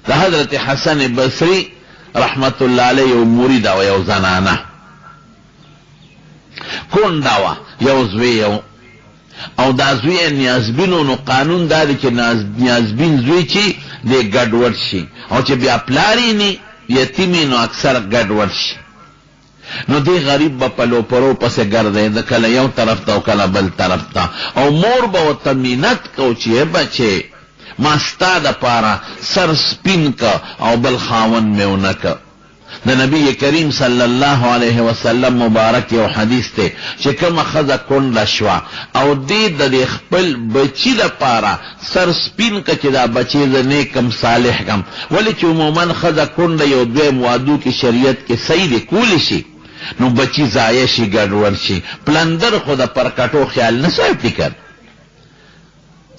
د حضرت حسن بصری رحمت الله علیه یو مرید او یو زنانه کونډه وه، یو زوی او دا زوی نیازبینو. نو قانون دا دی چې نیازبین زوی چې دی ګډوډ شي، او چې بیا پلاری نی یتیمی نو اکثر ګډوډ شي. نو دی غریب با پلو پرو پس گرده ده، کله یو طرف تا و کله بل طرف تا، او مور با و تمینت کو چیه بچه ما ستا ده پارا سر سپین کا او بل خاون میونکا. ده نبی کریم صلی اللہ علیہ وسلم مبارک یو حدیث تے چه کم خزا کن لشوا او دید ده خپل بچی ده پارا سر سپین کا چه ده بچی ده نیکم صالح کم، ولی چه عمومن خزا کن ده یو دویم وادو کی شریعت کے سید کولی شی، نو بچی ضایع شي ګډوډ شي. پلندر خو د پرکټو خیال نه ساتي کړ،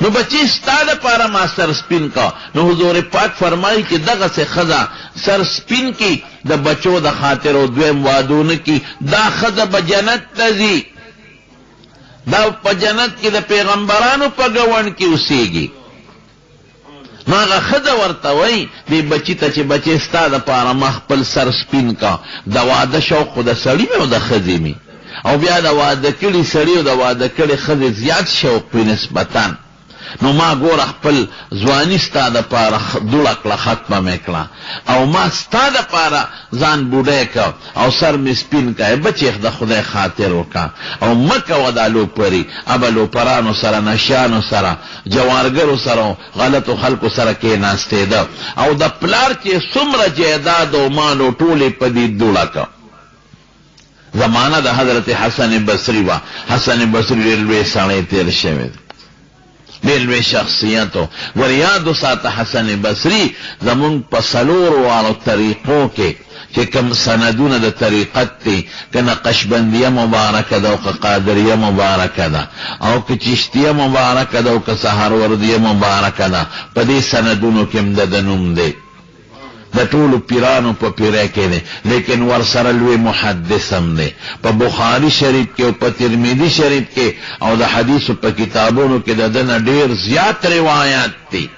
نو بچی ستا دپاره ما سر سپین کا. نو حضور پاک فرمایي چې دغه څه ښځه سر سپین کی د بچو د خاطر او دویم وادونه کی، دا ښځه به جنت ته ځي، دا په جنت کې د پیغمبرانو په ګوند کې اوسېږي. نو هغه ښځه ورته وایي دې بچي ته چې بچی ستا دپاره ما خپل سر سپین کا. د واده شوق خو د سړي مې او د ښځې مې، او بیا د واده کړي سړي او د واده کړي ښځې زیات شوق وي نسبتاً. نو ما ګوره خپل ځواني ستا دپاره دوړه کړه، ختمه مې کړه، او ما ستا دپاره ځان بوډی که او سر مې سپین که. بچې د خدای خاطر وکړه او مه کوه دا لوپري، ابه لوپرانو سره، نشیانو سره، جوارګرو سره، غلطو خلکو سره کېناستېده، او د پلار چې څومره جیداد او مال او ټولې په دې دوړه که. زمانه د حضرت حسن بصری وه. حسن بصری ډېر لوی سړی تېر شوی دی، ډېر لوی شخصیتو. ور یادو ساته حسن بصری زمونږ په څلورو واړو طریقو کې چې کوم سندونه د طریقت دی، که نقشبندیه مبارکه ده او که قادریه مبارکه ده او که چشتیه مبارکه ده او که سهروردیه مبارکه ده، په دې سندونو کې هم د نوم دی. د ټولو پیرانو په پیره کې دی، لیکن ور سره لوی محدث هم دی. په بخاری شریف کې او په ترمذی شریف کې او د حدیثو په کتابونو کې د دنه ډېر زیات روایات دي.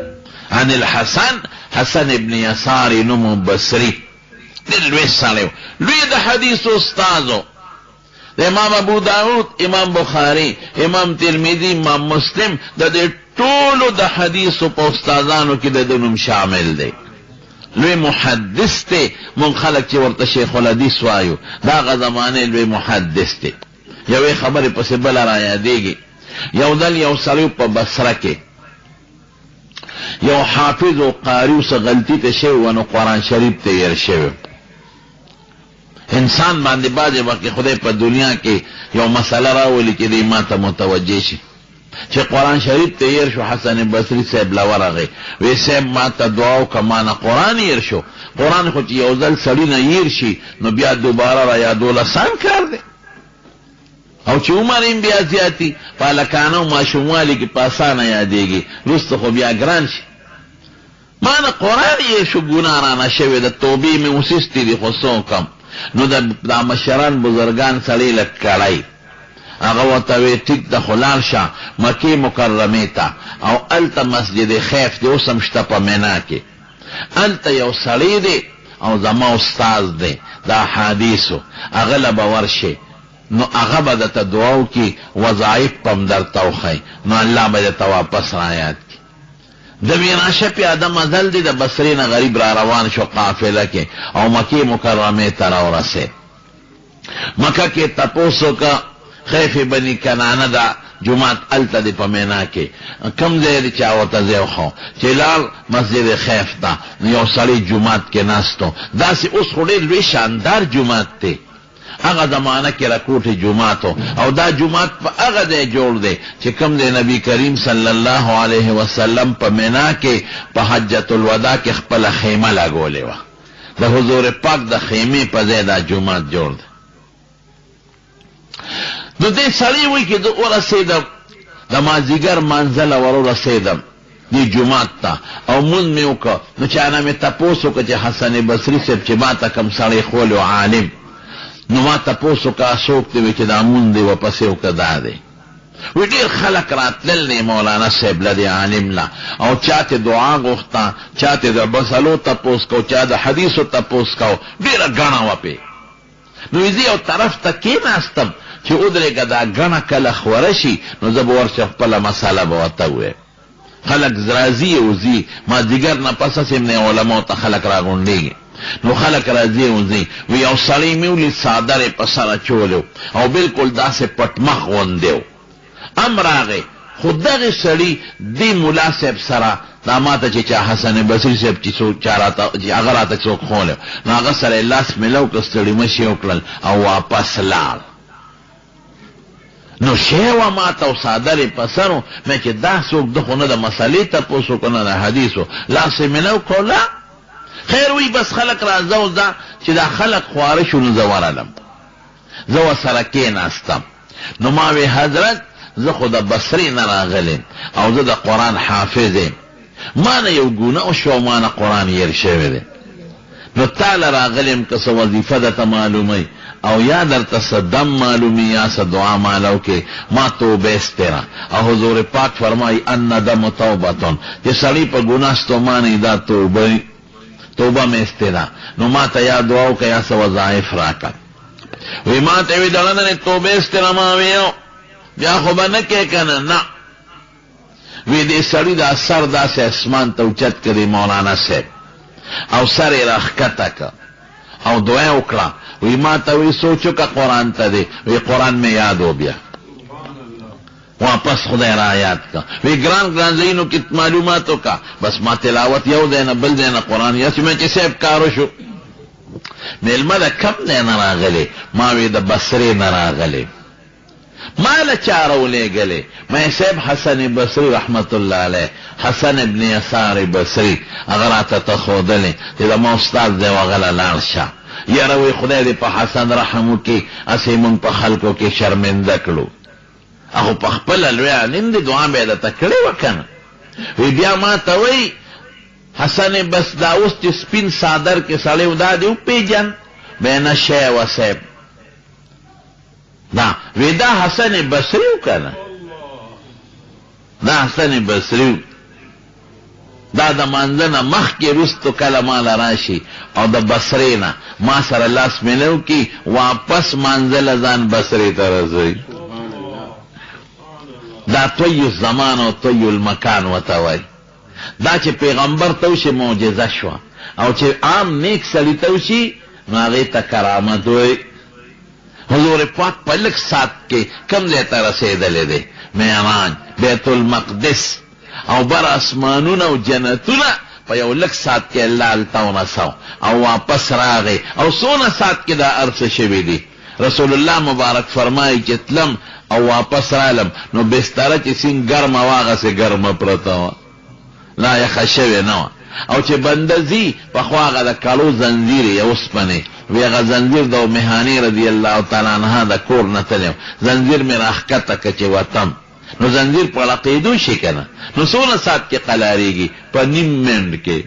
عن الحسن، حسن ابن یسار نومو بصری، ډېر لوی سړی و، لوی د حدیثو استازو. د امام ابو داود، امام بخاری، امام ترمذی، امام مسلم، د دې ټولو د حدیثو په استادانو کې د نوم شامل دی. لوی محدث ته، مونږ خلک چې ورته شیخ الحدیث وایو، دا هغه زمانې لوی محدث ته. یوې خبرې پسې بله را یادېږي. یو ځل یو سړی په بصره کې یو حافظ و قاري و څه غلطي ته شوی و، نو قرآن شریف ته هېر شوی. انسان باندې بعضې وخت خدای په دنیا کې یو مسله راولي چې دې ما ته متوجه شي. چې قرآن شریف ته هېر شو، حسن بصري صاحب له ورغی، وی صاحب ما ته دعا وکړه، ما نه قرآن هېر شو. قرآن خو چې یو ځل سړي نه هېر شي نو بیا دوباره را یادول اسان کار دی، او چې عمر یې بیا زیاتي په هلکانه او ماشوموالي کې په اسانه یادېږي، وروسته خو بیا ګران شي. ما نه قرآن هېر شو، ګناه رانه شوې ده، توبې مې وسستې دي، خو څه وکړم. نو دا مشران بزرګان سړی لږ کړی، هغه ورته وی ټیک ده خو لاړ شه مکې مکرمې ته، او هلته مسجد خیف دی، اوس هم شته په مینا کې. هلته یو سړی دی او زما استاد دی د احادیثو، هغه له به ورشي، نو هغه به درته دعا وکړي، وظایف به هم درته وښیي، نو الله به درته واپس رایاد کړي. د ویناشه پیاده مزل دی، د بصرې نه غریب را روان شو قافله کې او مکې مکرمې ته راورسېد. مکه کې تپوس وکړه، خیف بنی کنانه دا جماعت الته دی په مینا کې، کم ځای دی چا ورته ځای وښو چې لاړ مسجد خیف ته، یو سړی جماعت کې ناستو. داسې اوس خو ډېر لوی شاندار جماعت دی، هغه زمانه کې راکوټې جماعتو، او دا جماعت په هغه ځای جوړ دی چې کم دی نبی کریم صلی الله علیه وسلم په مینا کې په حجة الوداع کې خپله خیمه لګولې وه. د حضور پاک د خیمې په ځای دا جماعت جوړ دی. نو دې سړی وایي چې زه ورسېدم، د مازدیګر منزله ورسېدم دې جومات ته او مونځ مې وکړه. نو چا نه مې تپوس وکړه چې حسن بصري صاحب چې ما ته کوم سړی ښولی و عالم، نو ما تپوس وکړه څوک دی؟ وایي چې دا مونځ دی ورپسې وکړه دا دی. وی ډیر خلق راتلل دی مولانا صاحب لدی عالم لا او چاته دعا غوښتا چاته د مسلو تپوس کو چا د حدیثو تپوس کو ډیره غاڼه وپی نو زی او طرف ته کېناستم چې ودرېږه دا غاڼه کله خوره شي نو زه به ورشه خپله مسله به ورته ووایم خلق راځي وځي ما دیګر نه پس سیمنې علماو ته خلق راغونډېږي نو خلق راځي وځي وی یو سړی مې ولید څادر یې په سر اچولی او بالکل داسې پټمخ غوندې و راغی خو دغه سړي دې ملا صاحب سره دا ماته چې چا حسن بصري صاحب چې هغه راته څوک خولی نو هغه سره یې لاس میلو کړ ستړي مشي وکړل او واپس لاړ نو شیوه ماته او څادر یې په سر و مې چې دا څوک ده خو نه د مسلې تپوس وکړو نه د حدیثو لاس یې میلو کړو لا خیر وی بس خلق راځه او ځه چې دا خلق خواره شو نو زه ورغلم زه ورسره کېناستم نو ما وی حضرت زه خو د بصري نه راغلم او زه د قرآن حافظ یم ما نه یو ګونه وشو ما نه قرآن هیر شوی دی نو تاله راغلم که څه وظیفه درته معلوموي او یا درته څه دم معلومي یا څه دعا مالو کې ما توبه استره او حضور پاک فرمایي الندم توبتون چې سړی په ګناه ستوماني دا توبه مې استره نو ما ته یا دعا وکړه یا څه وظایف راکړه وی ما ته وی دغه نه توبه استره ما ویو بیا خو به نه کې که نه نه وی دې سړي دا سر داسې اسمان ته اوچت کړي مولانا صاحب او سر یې راښکته که او دعا یې وکړه وی ما ته وی سوچو که قرآن ته دی وی قرآن مې یاد و بیا واپس خدای را یاد که وی ګران ګران ځایونو کې معلومات وکړه بس ما تلاوت یو دی نه بل دی نه قرآن یاسې مې چې صاحب کارو شو میلمه د کم دی نه راغلی ما وی د بصرې نه راغلی مالا چارو لے گلے میں صاحب حسن بصری رحمت اللہ علیہ حسن ابن یسار بصری اگر آتا تخودلے تیدا ما استاد دے وغلا لارشا یا روی خدای دے پا حسن رحمو کی اسی من پا خلقو کی شرمندکلو اخو پا خپل الویا نم دی دعا بیدا تکڑے وکن وی بیا ما تاوی حسن بس داوست سپین صادر کے سالے دا دیو پی جن بین شے و صاحب دا وی دا حسن بصریو کنه دا حسن بصریو دا د منځنه مخکې رستو کله مال راشي او د بصرې نه ما سره لاس میلو کی واپس منزل ځان بصرې ته راځي دا طی الزمان او طی المکان وته وای دا چې پیغمبر ته وشي معجزه شوه او چې عام نیک سړي ته وشي نو هغې ته کرامت وای حضور پاک په لږ سات کې کم ځای ته رسېدلی دی معراج بیت المقدس او بر اسمانونه او جنتونه په یو لږ سات کې الله هلته ورسو او واپس راغی او څونه سات کې دا ارڅه شوي دي رسول الله مبارک فرمایي چې تلم او واپس رالم نو بستره چې سین ګرمه وه هغسې ګرمه پرته وه لا یخه شوې نه وه او چې بنده ځي پخوا هغه د کالو زنځیر یې اوسپنې وی هغه زنځیر د مهاني رضی الله تعالی عنها د کور نه تلیم زنځیر مې راښکته که چې وتم نو زنځیر په لقېدو شي که نه نو څونه سات کې قلاریږي په نیم منډ کې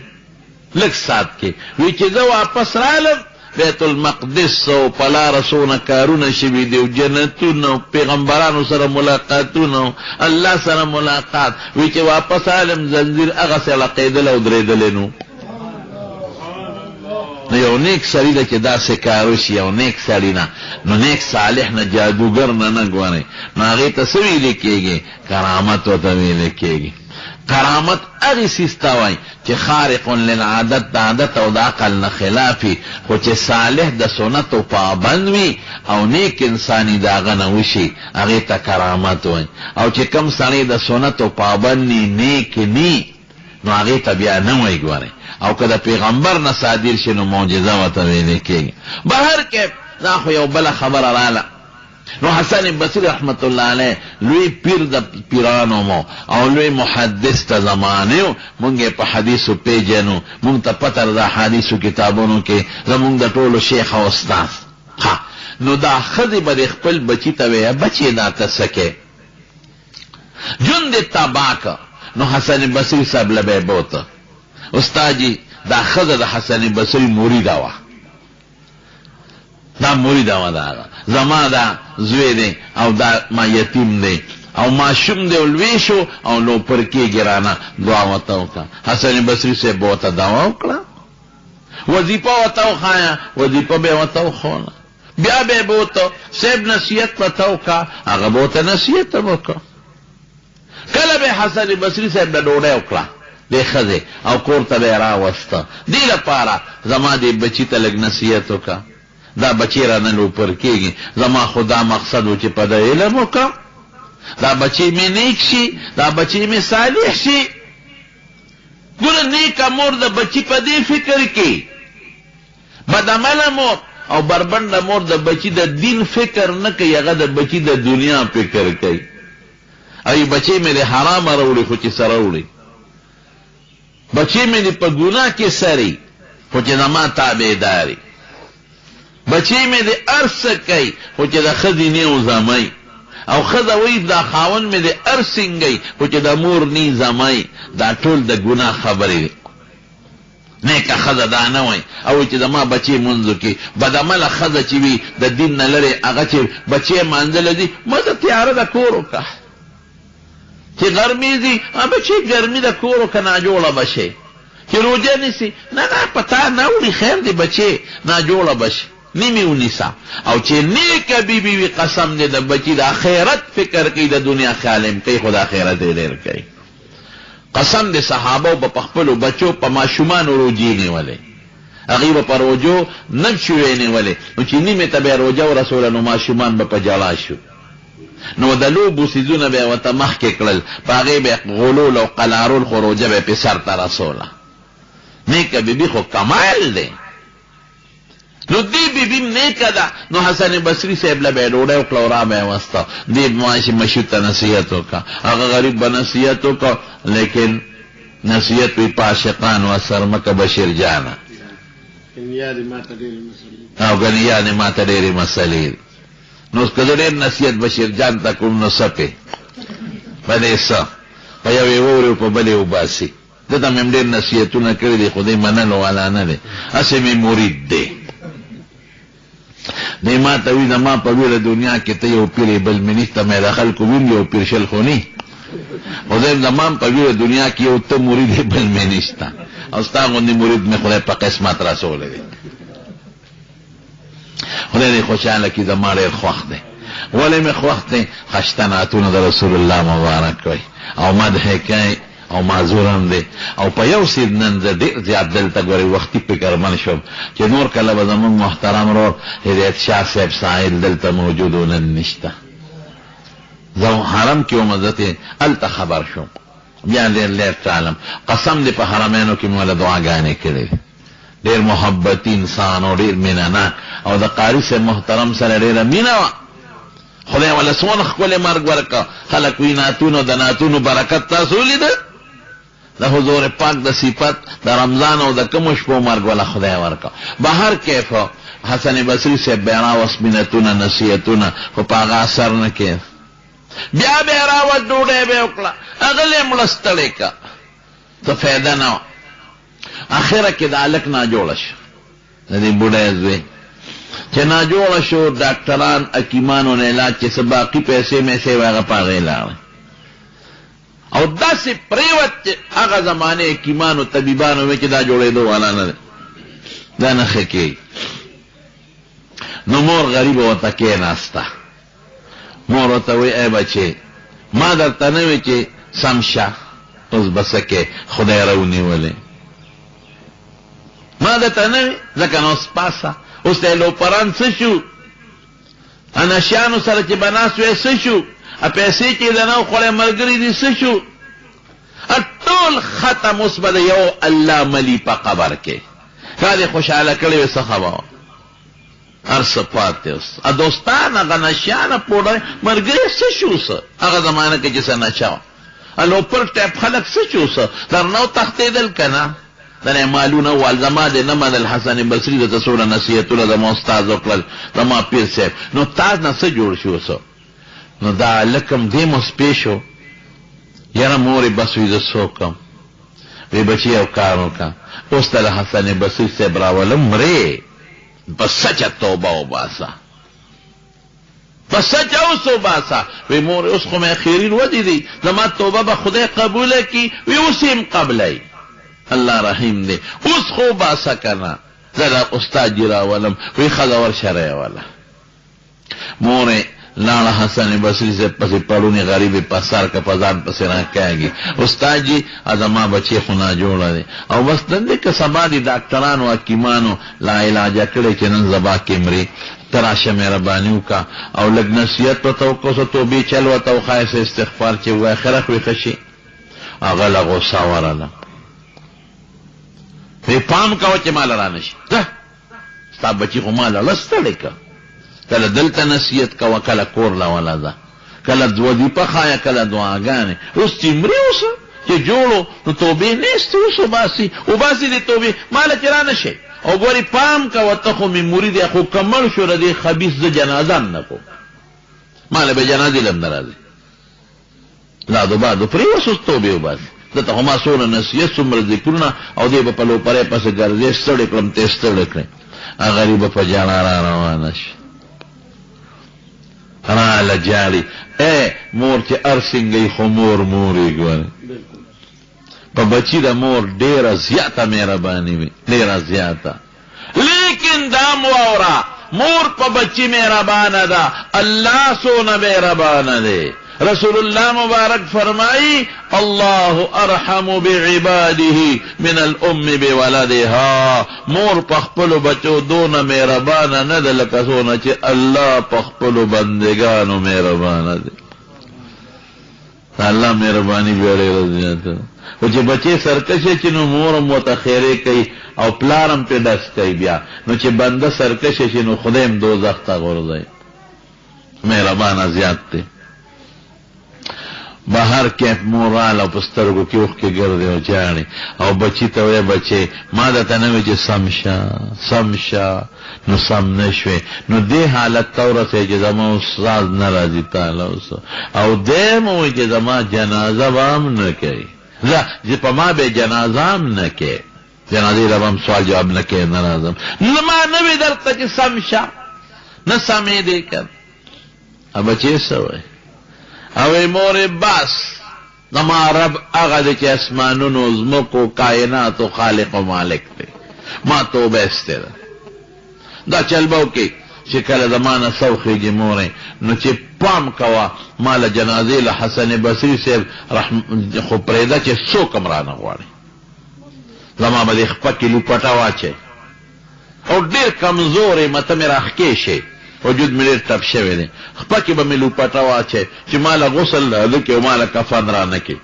لږ سات کې وی چې زه واپس رالم بیت المقدس او په لاره څونه کارونه شوي دي او جنتونه او پیغمبرانو سره ملاقاتونه الله سره ملاقات وی چې واپس رالم زنځیر هغسې لقېدلی او درېدلی نو نو یو نیک سړی ده چې داسې کار وشي یو نیک سړی نه نو نیک صالح نه جادوګر نه ګورئ نو هغې ته څه ویلې کېږي کرامت ورته ویلې کېږي کرامت هغې څیز ته وایي چې خارق للعادت د عادت او د عقل نه خلافي خو چې صالح د سنتو پابند وي او نیک انساني د هغه نه وشي هغې ته کرامت وایي او چې کوم سړی د سنتو پابند ني نیک ني نو هغې ته بیا نه وایي ګورئ او که د پیغمبر نه صادر شي نو معجزه ورته ویلې کېږي بهر کې دا خو یو بله خبره راله نو حسن بصری رحمت الله علیه لوی پیر د پیرانو مو او لوی محدث ته زمانه و مونږ په حدیثو پیژنو مونږ ته پته د حدیثو کتابونو کې زمونږ د ټولو شیخ او استاد ها نو دا ښځې به خپل بچي ته ویه بچې دا ته څه کې جون دې تباکه نو حسن بصری صاحب له به بوته استاد جی دا ښځه د حسن بصری مریده وه دا مریده وه د هغه زما دا زوی دی او دا ما یتیم دی او ماشوم دی ولوی شو او لو پر کې ګرانه دعا وته وکړه. حسن بصری صاحب وته دعا وکړه، وظیفه وته وخایا، وظیفه به وته وخونه، بیا به بوته صاحب نصیحت وته وکړه، هغه بوته نصیحت وکړه. کله به حسن بصری صاحب د ډوډۍ وکړه د ښځې او کور ته به راوسته، دې لپاره زما دې بچي ته لږ نصیحت وکړه، دا بچی را نه لوپر کېږي، زما خدا مقصد و چې په د علم وکړه، دا بچی می نیک شي، دا بچی می صالح شي. ګوره نیکه مور د بچی په دې فکر کې، بدعمله مور او بربنډه مور د بچی د دین فکر نه کوي، هغه د بچی د دنیا فکر کوي. ای بچی مې د حرام راوړي خو چې سره وړي، بچی مې د په ګناه کې سري خو چې زما تابعداري، بچی مې د ارس کوي خو چې د ښځې نه وزمای، او ښځه وایي دا خاوند مې د ارسنګي خو چې د مور نه زمای. دا ټول د ګناه خبرې نیکه ښځه دا نه وایي، او چې زما بچی منځو کې بدعمله ښځه چې وي د دین نه لرې، هغه چې بچی مانځلی دي ما د تیاره د کور وکړه، چې ګرمي دي بچی ګرمي د کور وکړه ناجوړه بشي، چې روجه نیسي نه پتا نه وړي خیر دی بچی ناجوړه بشي نیمه ونیسا. او چې نیکه بیبي وي قسم دې د بچی د آخرت فکر کوي، د دنیا خیالم کوي، خو د آخرت یې ډېر کوي. قسم دې صحابو په خپلو بچو په ماشومانو روجې نیولې، هغوی به په روجو نبشوې نیولې، نو چې نیمې ته به روجه ورسوله نو ماشومان به په جړا شو، نو د لوبو څیزونه به یې ورته مخکې کړل، په هغې به غلول او قلارول، خو روجه به یې پې سر ته رسوله. نیکه بیبي خو کمال دی. نو دی بیبی نیکه ده. نو حسن بصری صاحب له به ډوډۍ وکړه او را به یې وسته، دې مشهور ته نصیحت وکړه، هغه غریب به نصیحت وکړه، لیکن نصیحت وی په عاشقان و سرمکه بشیر جانه، او ګنې یعنې ما ته ډېرې مسلې. نو که زه ډېر نصیحت بشیر جان ته کوم نو سپې په دې څه په یوې وورې او په بلې وباسي. ده ته مې ډېر نصیحتونه کړي دي، خو دې منلو والا نه دی، هسې مې مرید دی. دی ما ته وي زما په ټوله دنیا کې ته یو پیر بل مې نشته، مې د خلکو ویم یو پیر شل خو نه، خو زه زما په ټوله دنیا کې یو ته مرید بل مې نشته، او ستا غوندې مرید مې خدای په قسمت رسولی دی. خدای دې خوشحاله کړي، زما ډېر خوښ دی. ولې مې خوښ دی؟ خشتناتونه د رسول الله مبارک کوي او مدح کوي او معذور هم دی. او په یو سید نن زه ډېر زیات دلته ګورې وختي فکرمن شوم چې نور کله به زمونږ محترم رور هدایت شاه صاحب ساحل دلته موجود و، نن نشته. زه حرم کې وم، زه ترې هلته خبر شوم، بیا ډېر لیر چالم. قسم دې په حرمینو کې مې وله دعاګانې کړې، ډېر محبتي انسان او ډېر مینهناک، او د قاري صاحب محترم سره ډېره مینه وه. خدای وله څومره ښکلی مرګ ورکړه. خلک وایي نعتونو د نعتونو برکت تاسو ولیده، د حضور پاک د صفت د رمضان او د کومو شپو مرګ ولا خدای ورکړه. بهر کیف حسن بصری صاحب بیا راوست مینتونه نصیحتونه، خو په هغه اثر نه کېد. بیا به یې راوست ډوډۍ به یې وکړه، هغه یې مړه ستړې کړه، څه فایده نه وه. اخره کې د هلک ناجوړه شو، د دې بوډۍ زوی چې ناجوړه شو، ډاکټران حکیمانو نه علاج چې څه باقي پیسې میسې وې هغه په هغې لاړې، او داسې پریوت چې هغه زمانې حکیمانو طبیبانو وی چې دا جوړېدو والا نه دی، دا نه ښه کېږي. نو مور غریبه ورته کېناسته، مور ورته وی ای بچې ما درته نه وی چې سم شه، اوس به څه کې خدای راونیولې، ما درته نه وی ځکه نو اوس پاسه، اوس ته یې لوپران څه شو، انشیانو سره چې به ناست وی څه شو، پیسې چې د نو خوړی ملګري دي څه شو، ټول ختم. اوس به د یو الله ملی په قبر کې کا دې خوشحاله کړی وي څه خبره، هر څه پاتې اوس دوستان هغه نشیانه پوډه ملګري څه شو، څه هغه زمانه کې چې څه نشه وه، لوپر ټیپ خلک څه شو، څه در نو تښتېدل که نه، دنه مالونه وال زما دې نه منل. حسن بصري درته څومره نصیحتونه زما استاد وکړل، زما پیر صاحب، نو تا نه څه جوړ شو څه؟ نو دا لکم دې مو سپې شو، یاره مورې بس وي زه څوکم، وی بچي یو کار وکړه، اوس ته د حسن بصري صاحب راولم مرې، بس سچه توبه وباسه، پس سچ اوسو باسا وی مور اوس خو مې خیرین ودی دی زما توبه به خدای قبوله کی وی اوسیم قبلای الله رحیم دی اوس خو باسا کنا زدا استاد جی راولم وی خدا ور شرع والا مور لالا حسن بصری سے پسی پڑھونی غریب پسار کا پزان پسی رہا کہے گی استاد جی ازما بچے خنا جوڑا دے او بس دندے که سبا دی ڈاکٹرانو حکیمانو لا علاجہ کڑے چنن زبا کے مری تراش مہربانیو کا او لگ نصیحت و توقع سو تو بھی چل و تو خواہش استغفار چے ہوئے خرق وی خشی اغلا غصہ ورالا پھر پام کہو چے مالا رانشی ستا بچی خو مالا لستا لکا کله دلته نصیحت کا وکله کور لا ولا ده کله وظیفه خایا کله دعاګانې اوس چې مری اوسه چې جوړو نو توبې نشته اوس باسي او باسي دې توبې مال چرانه شي او ګوري پام کا وته خو می مرید خو کمل شو ردی خبيث ز جنازه نه کو مال به جنازه لم ناراضي لا دو بعد پری اوس توبې وباس دته هم سونه نصیحت سمر ذکرنا او دې په لو پره پس ګرځې ستړي کلم ته ستړي کړي غریب په جانا را روانه شي را لجالی اے مور چه ارسنگی خو مور موری گوانی پا بچی دا مور دیر زیادتا مہربانی میں دیر زیادتا لیکن دام وورا مور پا بچی مہربانا دا اللہ سونا مہربانا دے رسول اللہ مبارک فرمائی اللہ ارحم بعباده من الام بولدها مور پخپلو بچو دون مہربانا ند لکسونا چی اللہ پخپلو بندگانو مہربانا دے اللہ مہربانی بیڑے رضیاتا و چی بچے سرکشے چنو مورم متخیرے کئی او پلارم پی ڈس کئی بیا نو چی بندہ سرکشے چنو خودیم دوزخ تا غرزائی مہربانا زیاد تے بہر کیپ مورال او پسترگو کی اوخ کے گردے او چاڑی او بچی توے بچے مادتا نوی چے سمشا نو سم نشوے نو دے حالت تورسے چے زمان استاذ نرازی تالا اسو او دے موی چے زمان جنازہ بام نکے جی پا ما بے جنازہ ہم نکے جنازی ربام سوال جواب نکے نرازم نما نوی درتا چے سمشا نسامی دے کر اب بچے سوئے اوی مور باس نما رب اغا دے چے اسمانونو زمکو کائناتو خالق و مالک تے ما تو بیستے دا چل باو کی چے کل زمانہ سوخی جی مورے نو چے پام کوا مال جنازی لحسن بصری سے خو پریدا چے سو کمرانا غواری زمان با دیخ پکی لو پٹاوا چے اور دیر کمزوری متا میرا اخکیشے وجود ملیر تب شوی دی خپکی با ملو پتاوا چه چه مالا غسل لکی و مالا کفن را نکی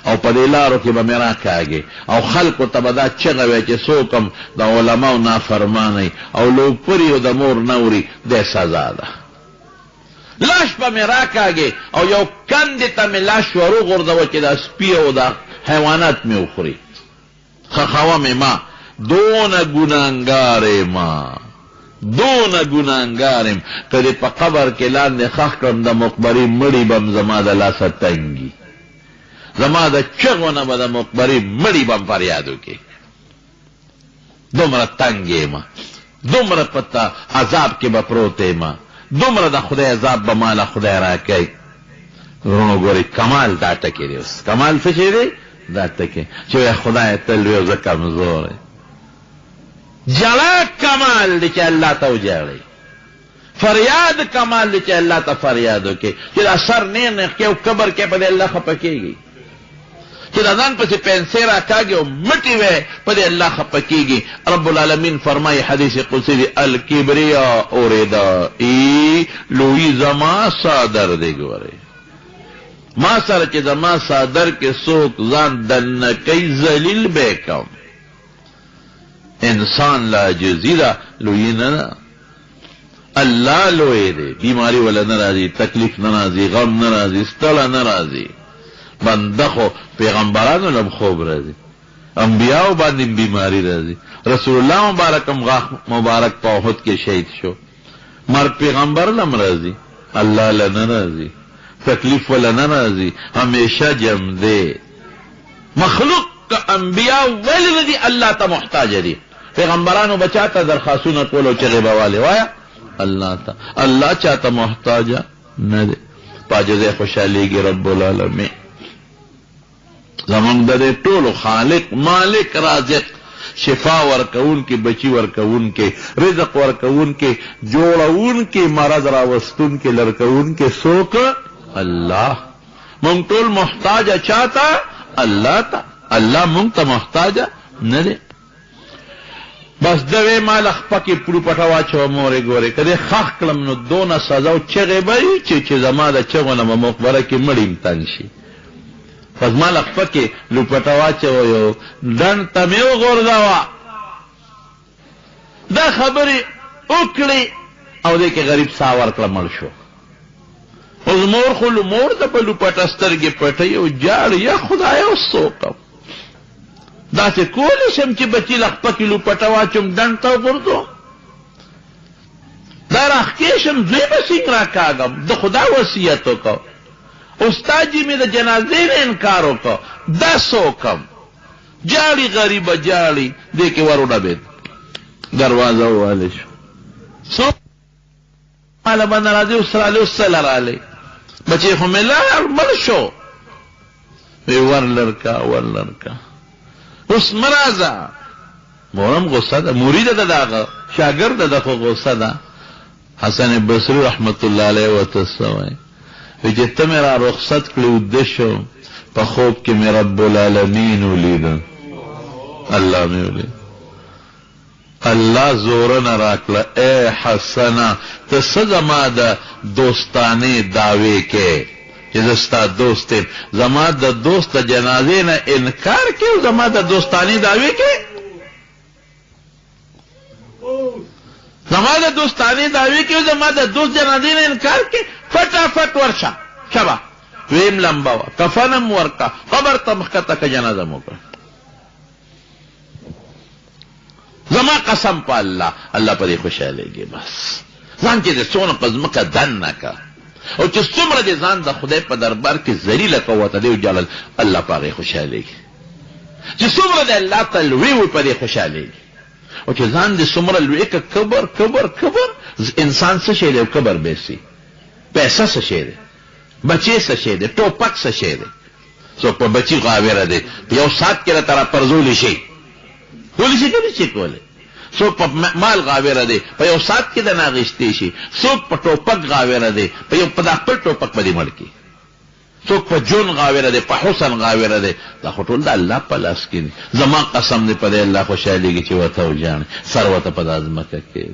او پا دیلارو کی با میرا کاگی او خلقو تبدا چغوی چه سوکم دا علماء نافرمانی او لو پری و دا مور نوری دی سزا دا لاش با میرا کاگی او یو کندی تا می لاش ورو غردو چه دا سپی و دا حیوانات می اخوری خخوام ما دون گنانگار ما دون گناہگارم کدی پا قبر کے لاندے خخ کرم دا مقبری مڑی بم زما دا لاسا تنگی زما دا چغونا با دا مقبری مڑی بم فریادو کے دمرا تنگی ما دمرا پتا عذاب کے بپروتے ما دمرا دا خدای عذاب بمالا خدای را کئی رونو گوری کمال دا تکی دی اس کمال فچے دی دا تکی چوئے خدای تلوی و کمزور ہے جڑا کمال دی چا اللہ تا اجاڑی فریاد کمال دی چا اللہ تا فریادو کے چرا سر نیخ کے قبر کے پدے اللہ خپکے گی چرا دان پسی پینسیرا کاگے و مٹی وے پدے اللہ خپکے گی رب العالمین فرمائی حدیث قدسی دی الکبریاء ردائی لوی زما صادر دے گورے ما سر چی زما صادر کے سوک زان دنکی زلیل بے کم انسان لا جزیرہ لوئی نہ اللہ لوئے دے بیماری والا ناراضی تکلیف ناراضی غم ناراضی ستڑا ناراضی بندخو پیغمبرانو لم خوب راضی انبیاء باندې بیماری راضی رسول اللہ مبارکم غاخ مبارک پاہت کے شہید شو مر پیغمبر لم راضی اللہ لنا راضی تکلیف والا ناراضی ہمیشہ جم دے مخلوق کا انبیاء ولی رضی اللہ تا محتاج دی پیغمبرانو بچاتا درخواستون کولو چغی بوالی وایا اللہ تا. اللہ چاہتا محتاجا نہ دے پاجزے خوشحالیگی رب العالمین زمانگ دے ټول خالق مالک رازق شفا ورکون کے بچی ورکون کے رزق ورکون کے جوڑون کے مرض راوستون کے لڑکون کے سوک اللہ مونگ ټول محتاجا چاہتا اللہ تا اللہ مونگ تا محتاجا نہ دے بس دوے مال اخپاکی پلو پٹاوا چوا موری گوری کدے خاک کلم نو دونا سازاو چغی بایی چه زما دا چغو نما مقبره که مڑیم تنشی پس مال اخپاکی لو پٹاوا چوا یو دن تمیو غرداوا دا خبری اکلی او دے که غریب ساور کلمل شو اوز مور خلو مور دا پلو پٹسترگی پٹی او جاڑ یا خدایو سوکم دا سے کولی شم چی بچی لخپکی لو پٹوا چم ڈنٹا گردو دا راخکیشم زوی بسنگ را کاغم دا خدا وسیعتو کو استاجی میں دا جنازے نے انکارو کو دا سوکم جاڑی غریب جاڑی دیکھے ورو ڈبید دروازہ والے شو سو مالا بند رازی اسرالے اسرالے رالے بچے خمیلہ مل شو ور لڑکا اس مرازا مورم غصہ دا مرید دا داغا شاگرد دا خو غصہ دا حسن بصری رحمت اللہ علیہ وتسوائے وجہتا میرا رخصت کلی ادشو پا خوب کی میں رب العالمین ولیدا اللہ میں ولید اللہ زورن راکلا اے حسنا تسزما دا دوستانے دعوے کے جزستا دوست زما دا دوست جنازے نہ انکار کے زما دا دوستانی دعوے کے زما دا دوستانی دعوے کے زما دا دوست جنازے نہ انکار کے فٹافٹ ورشا شبا ویم لمبا کفنم ورکا قبر تمخکتا کا جنازہ موقع زما قسم پا اللہ پر خوش لے گی بس زان چی دے سون قزم کا دن نہ کا او چې څومره دې ځان د خدای په دربار کې ذلیله کوته دی جلال الله پاره خوشالېږي چې څومره د الله تعالی وی په دې خوشالېږي او چې ځان دې څومره لوی کبر انسان څه شي دی کبر بیسي پیسې څه شي دی بچي څه شي دی ټوپک څه شي دی څو په بچي غاویره دی یو سات کې تر پرزول شي ولې شي کې چې کوله سوک پا مال غاویره دے پا یو سات کی دا ناغشتی شی سوک پا ٹوپک غاویره دے پا یو پا دا پر ٹوپک پا دی ملکی سوک پا جون غاویره دے پا حسن غاویره دے دا خطول دا اللہ پا لاس کی دی زمان قسم دے پا دے اللہ خوشحالی گی چی وطاو جانے سر وطا پا دا ازمکا کی